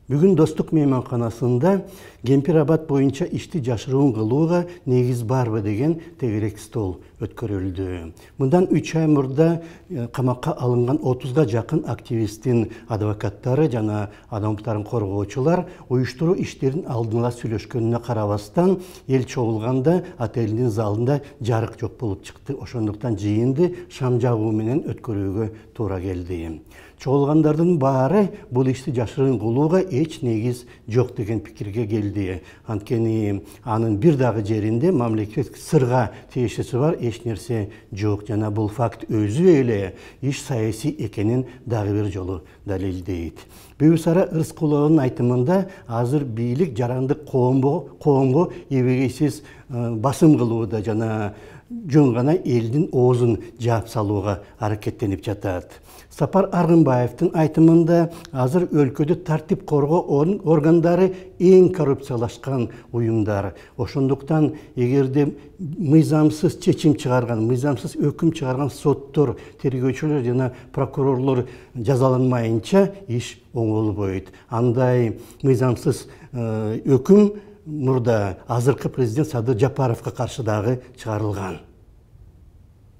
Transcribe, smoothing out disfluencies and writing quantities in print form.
Бүгін Достық мейманханасында Кемпир-Абад боюнча ишти жашыруун кылууга негиз барбы деген тегерек стол өткөрүлдү. Мындан 3 ай мурда камакка алынган 30га жакын активисттин адвокаттары жана адам укуктарын коргоочулар уюштуруу иштерин алдыла сүйлөшкөнүнө карабастан эл чогулганда отелдин залында жарык жок болуп чыкты. Ошондуктан жыйынды шам жагуу менен өткөрүүгө туура келди. Чогулгандардын баары бул ишти жашырын кылууга эч негиз жок деген пикирге келди. Анткени анын бир дагы жеринде мамлекет сырга тиешеси бар эч нерсе жок. Жана бул факт өзү эле иш саясий экенин дагы бир жолу далилдейт. Бүйүсара Ырскуловдун айтымында азыр бийлик жарандык коомго эбегейсиз басым кылууда жана жөн гана элдин оозун жаап салууга аракеттенип жатат. Сапар Аргынбаевдин айтымында азыр өлкөдө тартип коргоо органдары эң коррупциялашкан уюмдар. Ошондуктан эгерде мыйзамсыз чечим чыгарган, мыйзамсыз өкүм чыгарган соттор, тергөөчүлөр жана прокурорлор жазаланмайынча иш оңолбойт. Андай мыйзамсыз өкүм мурда азыркы президент Садыр Жапаровго каршы дагы чыгарылган.